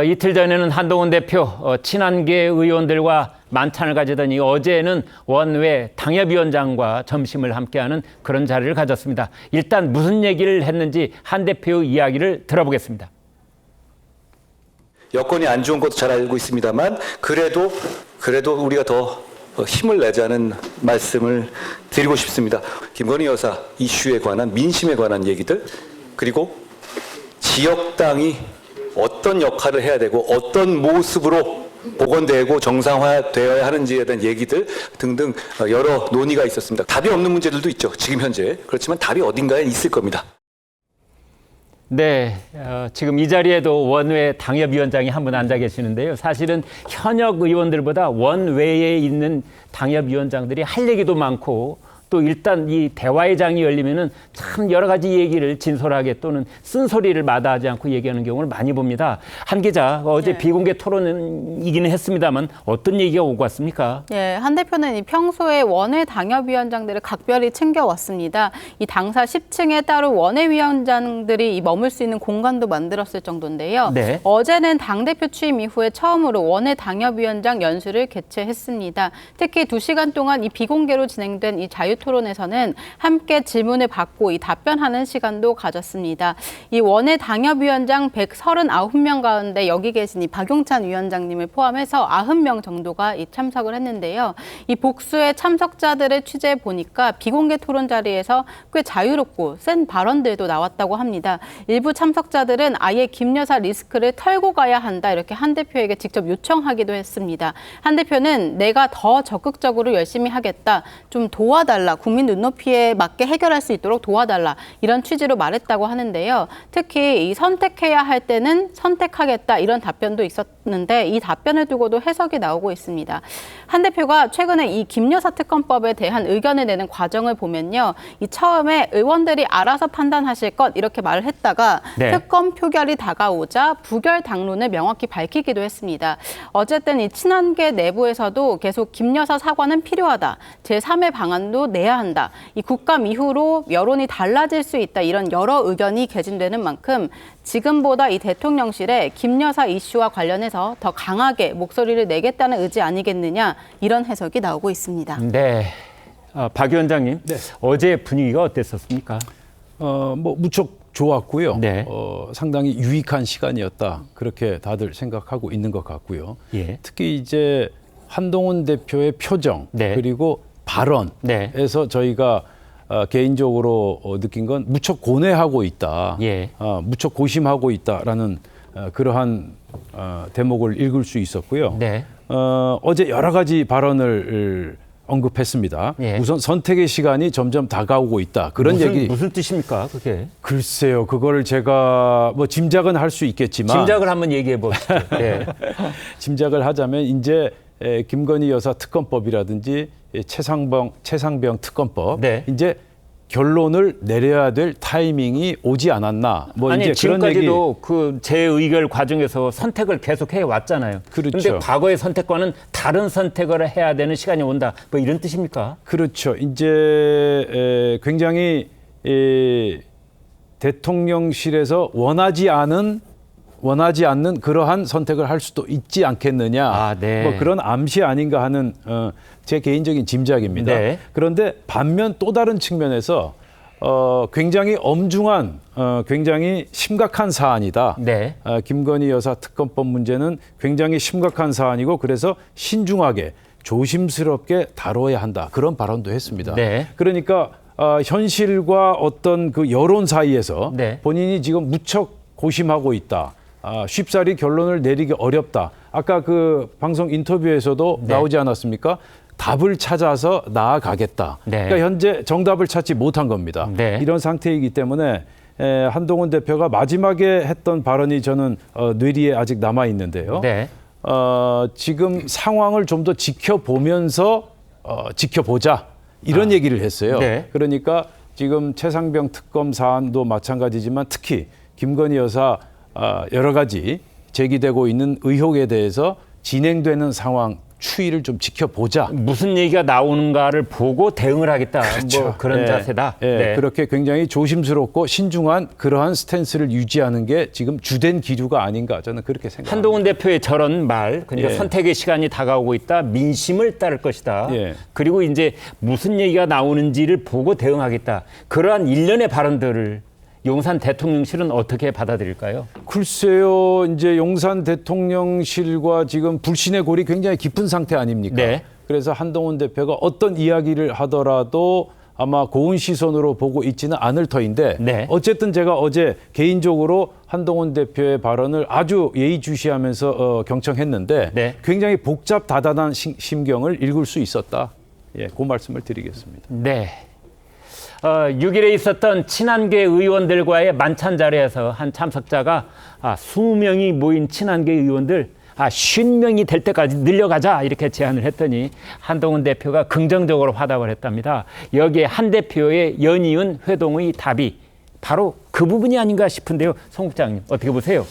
이틀 전에는 한동훈 대표 친한계 의원들과 만찬을 가지더니 어제는 원외 당협위원장과 점심을 함께하는 그런 자리를 가졌습니다. 일단 무슨 얘기를 했는지 한 대표의 이야기를 들어보겠습니다. 여건이 안 좋은 것도 잘 알고 있습니다만 그래도 우리가 더 힘을 내자는 말씀을 드리고 싶습니다. 김건희 여사 이슈에 관한 민심에 관한 얘기들, 그리고 지역당이 어떤 역할을 해야 되고 어떤 모습으로 복원되고 정상화되어야 하는지에 대한 얘기들 등등 여러 논의가 있었습니다. 답이 없는 문제들도 있죠. 지금 현재. 그렇지만 답이 어딘가에 있을 겁니다. 네, 지금 이 자리에도 원외 당협위원장이 한 분 앉아 계시는데요. 사실은 현역 의원들보다 원외에 있는 당협위원장들이 할 얘기도 많고 또 일단 이 대화의 장이 열리면은 참 여러 가지 얘기를 진솔하게 또는 쓴소리를 마다하지 않고 얘기하는 경우를 많이 봅니다. 한 기자, 어제 비공개 토론이기는 했습니다만 어떤 얘기가 오고 왔습니까? 예, 한 대표는 이 평소에 원외 당협위원장들을 각별히 챙겨왔습니다. 이 당사 10층에 따로 원외위원장들이 머물 수 있는 공간도 만들었을 정도인데요. 네. 어제는 당대표 취임 이후에 처음으로 원외 당협위원장 연수를 개최했습니다. 특히 2시간 동안 이 비공개로 진행된 이 자유 토론에서는 함께 질문을 받고 이 답변하는 시간도 가졌습니다. 이 원외 당협위원장 139명 가운데 여기 계신 이 박용찬 위원장님을 포함해서 90명 정도가 이 참석을 했는데요. 이 복수의 참석자들을 취재해 보니까 비공개 토론 자리에서 꽤 자유롭고 센 발언들도 나왔다고 합니다. 일부 참석자들은 아예 김 여사 리스크를 털고 가야 한다 이렇게 한 대표에게 직접 요청하기도 했습니다. 한 대표는 내가 더 적극적으로 열심히 하겠다, 좀 도와달라, 국민 눈높이에 맞게 해결할 수 있도록 도와달라 이런 취지로 말했다고 하는데요. 특히 이 선택해야 할 때는 선택하겠다 이런 답변도 있었는데 이 답변을 두고도 해석이 나오고 있습니다. 한 대표가 최근에 이 김 여사 특검법에 대한 의견을 내는 과정을 보면요. 이 처음에 의원들이 알아서 판단하실 것 이렇게 말을 했다가 네. 특검 표결이 다가오자 부결 당론을 명확히 밝히기도 했습니다. 어쨌든 이 친한계 내부에서도 계속 김 여사 사과는 필요하다, 제3의 방안도 내야 한다, 이 국감 이후로 여론이 달라질 수 있다 이런 여러 의견이 개진되는 만큼 지금보다 이 대통령실에 김 여사 이슈와 관련해서 더 강하게 목소리를 내겠다는 의지 아니겠느냐 이런 해석이 나오고 있습니다. 네, 박 위원장님, 네. 어제 분위기가 어땠었습니까? 무척 좋았고요. 네. 상당히 유익한 시간이었다. 그렇게 다들 생각하고 있는 것 같고요. 예. 특히 이제 한동훈 대표의 표정, 네. 그리고 발언에서 네. 저희가 개인적으로 느낀 건 무척 고뇌하고 있다. 예. 무척 고심하고 있다라는 그러한 대목을 읽을 수 있었고요. 네. 어제 여러 가지 발언을 언급했습니다. 예. 우선 선택의 시간이 점점 다가오고 있다. 그런 얘기. 무슨 뜻입니까, 그게? 글쎄요, 그걸 제가 뭐 짐작은 할 수 있겠지만 짐작을 한번 얘기해 보시죠. 네. 짐작을 하자면 이제 김건희 여사 특검법이라든지 최상병 특검법 네. 이제 결론을 내려야 될 타이밍이 오지 않았나. 뭐 아니, 이제 그런 얘기. 지금까지도 그 재의결 과정에서 선택을 계속 해 왔잖아요. 그렇죠. 그런데 과거의 선택과는 다른 선택을 해야 되는 시간이 온다. 뭐 이런 뜻입니까? 그렇죠. 이제 굉장히 대통령실에서 원하지 않는 그러한 선택을 할 수도 있지 않겠느냐. 아, 네. 뭐 그런 암시 아닌가 하는 제 개인적인 짐작입니다. 네. 그런데 반면 또 다른 측면에서 굉장히 엄중한, 굉장히 심각한 사안이다. 네. 김건희 여사 특검법 문제는 굉장히 심각한 사안이고 그래서 신중하게 조심스럽게 다뤄야 한다. 그런 발언도 했습니다. 네. 그러니까 현실과 어떤 그 여론 사이에서 네. 본인이 지금 무척 고심하고 있다. 쉽사리 결론을 내리기 어렵다. 아까 그 방송 인터뷰에서도 네. 나오지 않았습니까? 답을 찾아서 나아가겠다. 네. 그러니까 현재 정답을 찾지 못한 겁니다. 네. 이런 상태이기 때문에 한동훈 대표가 마지막에 했던 발언이 저는 뇌리에 아직 남아 있는데요. 네. 지금 상황을 좀 더 지켜보면서 지켜보자 이런 얘기를 했어요. 네. 그러니까 지금 최상병 특검 사안도 마찬가지지만 특히 김건희 여사 여러 가지 제기되고 있는 의혹에 대해서 진행되는 상황 추이를 좀 지켜보자. 무슨 얘기가 나오는가를 보고 대응을 하겠다. 뭐 그런 예, 자세다. 예, 네. 그렇게 굉장히 조심스럽고 신중한 그러한 스탠스를 유지하는 게 지금 주된 기류가 아닌가 저는 그렇게 생각합니다. 한동훈 대표의 저런 말, 그러니까 예. 선택의 시간이 다가오고 있다. 민심을 따를 것이다. 예. 그리고 이제 무슨 얘기가 나오는지를 보고 대응하겠다. 그러한 일련의 발언들을 용산 대통령실은 어떻게 받아들일까요? 글쎄요, 이제 용산 대통령실과 지금 불신의 골이 굉장히 깊은 상태 아닙니까? 네. 그래서 한동훈 대표가 어떤 이야기를 하더라도 아마 고운 시선으로 보고 있지는 않을 터인데 네. 어쨌든 제가 어제 개인적으로 한동훈 대표의 발언을 아주 예의주시하면서 경청했는데 네. 굉장히 복잡다단한 심경을 읽을 수 있었다. 예, 그 말씀을 드리겠습니다. 네. 6일에 있었던 친한계 의원들과의 만찬 자리에서 한 참석자가 20명이 모인 친한계 의원들 50명이 될 때까지 늘려가자 이렇게 제안을 했더니 한동훈 대표가 긍정적으로 화답을 했답니다. 여기에 한 대표의 연이은 회동의 답이 바로 그 부분이 아닌가 싶은데요. 송 국장님 어떻게 보세요?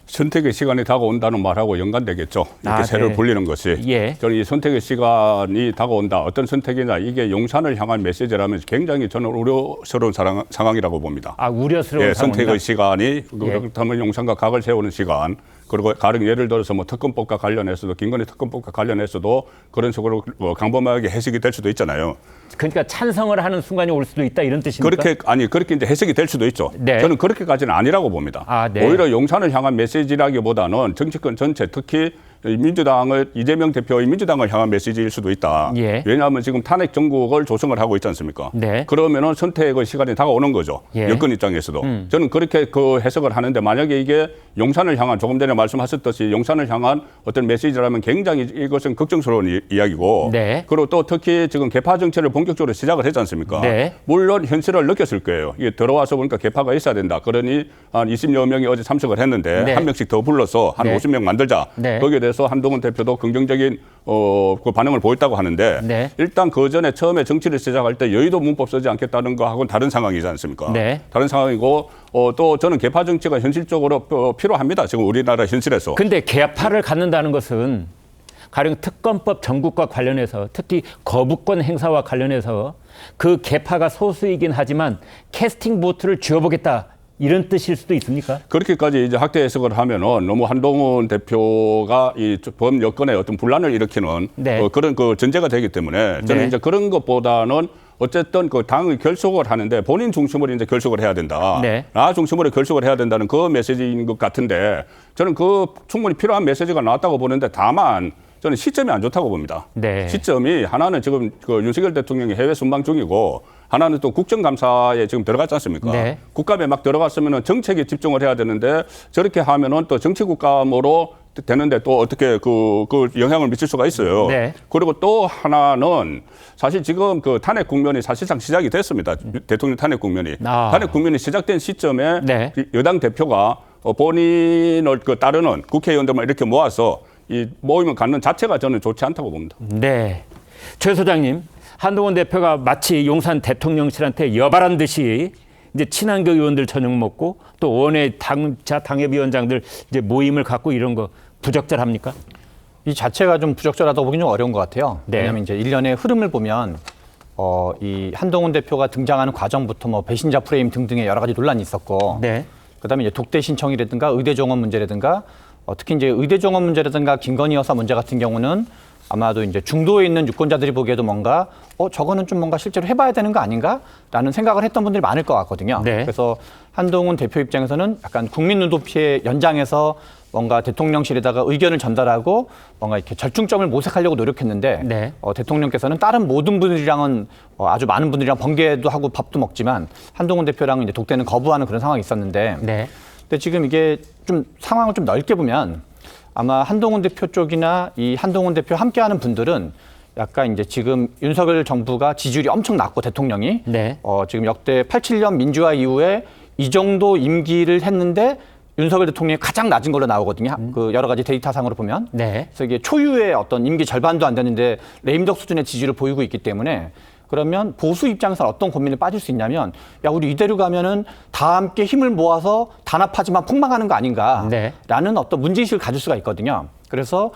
선택의 시간이 다가온다는 말하고 연관되겠죠. 이렇게 새를 네. 불리는 것이. 예. 저는 이 선택의 시간이 다가온다. 어떤 선택이냐. 이게 용산을 향한 메시지라면 굉장히 저는 우려스러운 상황이라고 봅니다. 우려스러운 예, 상황이다. 선택의 시간이 예. 그렇다면 용산과 각을 세우는 시간. 그리고 가령 예를 들어서 뭐 특검법과 관련해서도 김건희 특검법과 관련해서도 그런 식으로 강범하게 해석이 될 수도 있잖아요. 그러니까 찬성을 하는 순간이 올 수도 있다 이런 뜻입니까? 그렇게 이제 해석이 될 수도 있죠. 네. 저는 그렇게까지는 아니라고 봅니다. 네. 오히려 용산을 향한 메시지라기보다는 정치권 전체 특히 민주당을 이재명 대표의 민주당을 향한 메시지일 수도 있다. 예. 왜냐하면 지금 탄핵 정국을 조성을 하고 있지 않습니까? 네. 그러면은 선택의 시간이 다가오는 거죠. 예. 여권 입장에서도. 저는 그렇게 그 해석을 하는데 만약에 이게 용산을 향한 조금 전에 말씀하셨듯이 용산을 향한 어떤 메시지라면 굉장히 이것은 걱정스러운 이야기고. 네. 그리고 또 특히 지금 개파 정치를 본격적으로 시작을 했지 않습니까? 네. 물론 현실을 느꼈을 거예요. 이게 들어와서 보니까 개파가 있어야 된다. 그러니 한 20여 명이 어제 참석을 했는데 네. 한 명씩 더 불러서 한 네. 50명 만들자. 네. 거기에 대해서 한동훈 대표도 긍정적인 그 반응을 보였다고 하는데 네. 일단 그 전에 처음에 정치를 시작할 때 여의도 문법 쓰지 않겠다는 거하고는 다른 상황이지 않습니까? 네. 다른 상황이고 또 저는 개파 정치가 현실적으로 필요합니다. 지금 우리나라 현실에서. 근데 개파를 갖는다는 것은 가령 특검법 전국과 관련해서 특히 거부권 행사와 관련해서 그 개파가 소수이긴 하지만 캐스팅 보트를 쥐어보겠다 이런 뜻일 수도 있습니까? 그렇게까지 이제 확대 해석을 하면은 너무 한동훈 대표가 이 범 여건에 어떤 분란을 일으키는 네. 그런 그 전제가 되기 때문에 저는 네. 이제 그런 것보다는 어쨌든 그 당의 결속을 하는데 본인 중심으로 이제 결속을 해야 된다. 네. 나 중심으로 결속을 해야 된다는 그 메시지인 것 같은데 저는 그 충분히 필요한 메시지가 나왔다고 보는데 다만 저는 시점이 안 좋다고 봅니다. 네. 시점이 하나는 지금 그 윤석열 대통령이 해외 순방 중이고 하나는 또 국정감사에 지금 들어갔지 않습니까? 네. 국감에 막 들어갔으면 정책에 집중을 해야 되는데 저렇게 하면은 또 정치 국감으로 되는데 또 어떻게 그 영향을 미칠 수가 있어요. 네. 그리고 또 하나는 사실 지금 그 탄핵 국면이 사실상 시작이 됐습니다. 대통령 탄핵 국면이. 탄핵 국면이 시작된 시점에 네. 여당 대표가 본인을 따르는 국회의원들만 이렇게 모아서 이 모임을 갖는 자체가 저는 좋지 않다고 봅니다. 네. 최 소장님, 한동훈 대표가 마치 용산 대통령실한테 여발한 듯이 이제 친한계 의원들 저녁 먹고 또 원외 당협위원장들 이제 모임을 갖고 이런 거 부적절합니까? 이 자체가 좀 부적절하다고 보기는 좀 어려운 것 같아요. 네. 왜냐하면 이제 일련의 흐름을 보면 이 한동훈 대표가 등장하는 과정부터 뭐 배신자 프레임 등등의 여러 가지 논란이 있었고, 네. 그다음에 이제 독대 신청이라든가 의대 정원 문제라든가 특히 이제 의대 정원 문제라든가 김건희 여사 문제 같은 경우는 아마도 이제 중도에 있는 유권자들이 보기에도 뭔가 저거는 좀 뭔가 실제로 해봐야 되는 거 아닌가라는 생각을 했던 분들이 많을 것 같거든요. 네. 그래서 한동훈 대표 입장에서는 약간 국민 눈높이의 연장에서 뭔가 대통령실에다가 의견을 전달하고 뭔가 이렇게 절충점을 모색하려고 노력했는데 네. 대통령께서는 다른 모든 분들이랑은 아주 많은 분들이랑 번개도 하고 밥도 먹지만 한동훈 대표랑은 이제 독대는 거부하는 그런 상황이 있었는데 네. 근데 지금 이게 좀 상황을 좀 넓게 보면 아마 한동훈 대표 쪽이나 이 한동훈 대표 함께하는 분들은 약간 이제 지금 윤석열 정부가 지지율이 엄청 낮고 대통령이 네. 지금 역대 87년 민주화 이후에 이 정도 임기를 했는데 윤석열 대통령이 가장 낮은 걸로 나오거든요. 그 여러 가지 데이터상으로 보면. 네. 그래서 이게 초유의 어떤 임기 절반도 안 되는데 레임덕 수준의 지지를 보이고 있기 때문에 그러면 보수 입장에서는 어떤 고민에 빠질 수 있냐면 야 우리 이대로 가면은 다 함께 힘을 모아서 단합하지만 폭망하는 거 아닌가라는 네. 어떤 문제의식을 가질 수가 있거든요. 그래서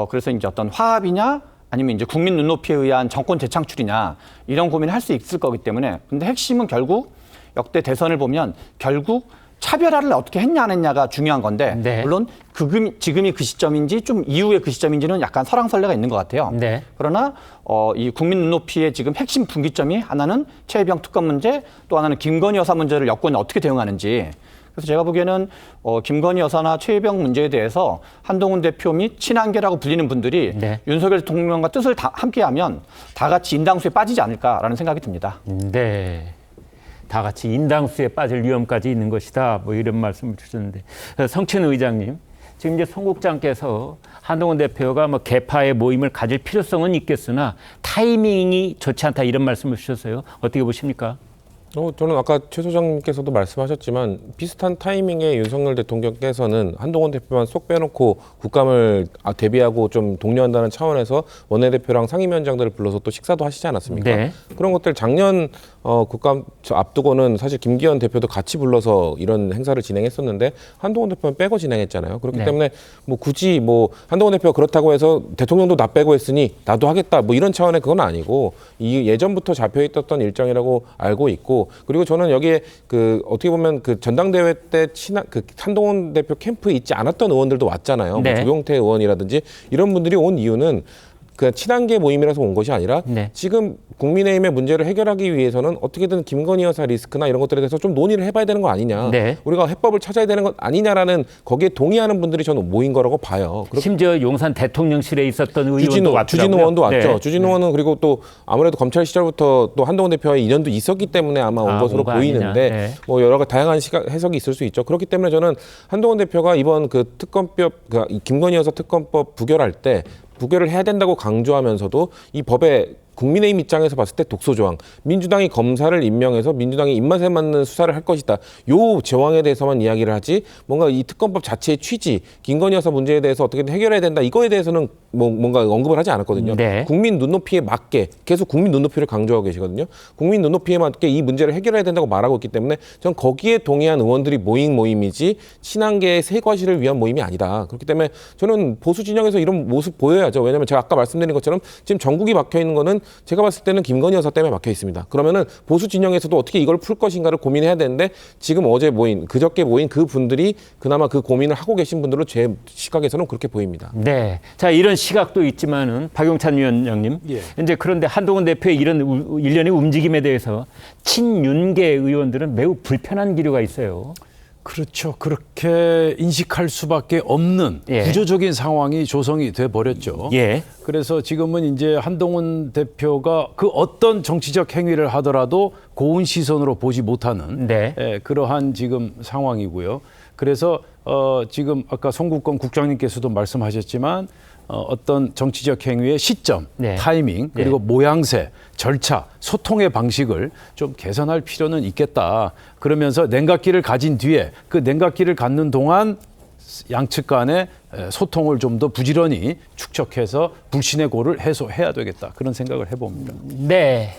그래서 이제 어떤 화합이냐 아니면 이제 국민 눈높이에 의한 정권 재창출이냐 이런 고민을 할 수 있을 거기 때문에 근데 핵심은 결국 역대 대선을 보면 결국 차별화를 어떻게 했냐 안 했냐가 중요한 건데 네. 물론 지금이 그 시점인지 좀 이후에 그 시점인지는 약간 설왕설래가 있는 것 같아요. 네. 그러나 이 국민 눈높이의 지금 핵심 분기점이 하나는 최혜병 특검 문제 또 하나는 김건희 여사 문제를 여권이 어떻게 대응하는지 그래서 제가 보기에는 김건희 여사나 최혜병 문제에 대해서 한동훈 대표 및 친한계라고 불리는 분들이 네. 윤석열 대통령과 뜻을 함께하면 다 같이 인당수에 빠지지 않을까라는 생각이 듭니다. 네. 다 같이 인당수에 빠질 위험까지 있는 것이다. 뭐 이런 말씀을 주셨는데 성춘 의장님, 지금 이제 송 국장께서 한동훈 대표가 뭐 개파의 모임을 가질 필요성은 있겠으나 타이밍이 좋지 않다 이런 말씀을 주셨어요. 어떻게 보십니까? 저는 아까 최 소장님께서도 말씀하셨지만 비슷한 타이밍에 윤석열 대통령께서는 한동훈 대표만 쏙 빼놓고 국감을 대비하고 좀 독려한다는 차원에서 원내대표랑 상임위원장들을 불러서 또 식사도 하시지 않았습니까? 네. 그런 것들 작년 국감 앞두고는 사실 김기현 대표도 같이 불러서 이런 행사를 진행했었는데 한동훈 대표는 빼고 진행했잖아요. 그렇기 네. 때문에 뭐 굳이 뭐 한동훈 대표가 그렇다고 해서 대통령도 나 빼고 했으니 나도 하겠다 뭐 이런 차원의 그건 아니고 이 예전부터 잡혀 있었던 일정이라고 알고 있고 그리고 저는 여기에 그 어떻게 보면 그 전당대회 때 그 한동훈 대표 캠프에 있지 않았던 의원들도 왔잖아요. 네. 뭐 조경태 의원이라든지 이런 분들이 온 이유는 그 친한계 모임이라서 온 것이 아니라 네. 지금 국민의힘의 문제를 해결하기 위해서는 어떻게든 김건희 여사 리스크나 이런 것들에 대해서 좀 논의를 해봐야 되는 거 아니냐. 네. 우리가 해법을 찾아야 되는 것 아니냐라는 거기에 동의하는 분들이 저는 모인 거라고 봐요. 심지어 용산 대통령실에 있었던 의원도 주진우 왔더라고요. 의원도 왔죠. 네. 주진우 의원은 그리고 또 아무래도 검찰 시절부터 또 한동훈 대표와의 인연도 있었기 때문에 아마 온 것으로 온 거 보이는데 아니냐. 네. 뭐 여러 가지 다양한 해석이 있을 수 있죠. 그렇기 때문에 저는 한동훈 대표가 이번 그 특검법, 그 김건희 여사 특검법 부결할 때 부결을 해야 된다고 강조하면서도 이 법에 국민의힘 입장에서 봤을 때 독소조항, 민주당이 검사를 임명해서 민주당이 입맛에 맞는 수사를 할 것이다. 요 조항에 대해서만 이야기를 하지 뭔가 이 특검법 자체의 취지, 김건희 여사 문제에 대해서 어떻게든 해결해야 된다. 이거에 대해서는 뭔가 언급을 하지 않았거든요. 네. 국민 눈높이에 맞게 계속 국민 눈높이를 강조하고 계시거든요. 국민 눈높이에 맞게 이 문제를 해결해야 된다고 말하고 있기 때문에 전 거기에 동의한 의원들이 모인 모임이지 친한계의 세과시를 위한 모임이 아니다. 그렇기 때문에 저는 보수 진영에서 이런 모습 보여야죠. 왜냐하면 제가 아까 말씀드린 것처럼 지금 전국이 막혀 있는 거는 제가 봤을 때는 김건희 여사 때문에 막혀 있습니다. 그러면은 보수 진영에서도 어떻게 이걸 풀 것인가를 고민해야 되는데 지금 어제 모인 그저께 모인 그 분들이 그나마 그 고민을 하고 계신 분들로 제 시각에서는 그렇게 보입니다. 네. 자, 이런 시각도 있지만은 박용찬 위원장님. 예. 이제 그런데 한동훈 대표의 이런 일련의 움직임에 대해서 친윤계 의원들은 매우 불편한 기류가 있어요. 그렇죠. 그렇게 인식할 수밖에 없는 예. 구조적인 상황이 조성이 돼 버렸죠. 예. 그래서 지금은 이제 한동훈 대표가 그 어떤 정치적 행위를 하더라도 고운 시선으로 보지 못하는 네. 그러한 지금 상황이고요. 그래서 지금 아까 송국건 국장님께서도 말씀하셨지만 어떤 정치적 행위의 시점, 네. 타이밍, 그리고 모양새, 절차, 소통의 방식을 좀 개선할 필요는 있겠다. 그러면서 냉각기를 가진 뒤에 그 냉각기를 갖는 동안 양측 간의 소통을 좀 더 부지런히 축적해서 불신의 고를 해소해야 되겠다. 그런 생각을 해봅니다. 네.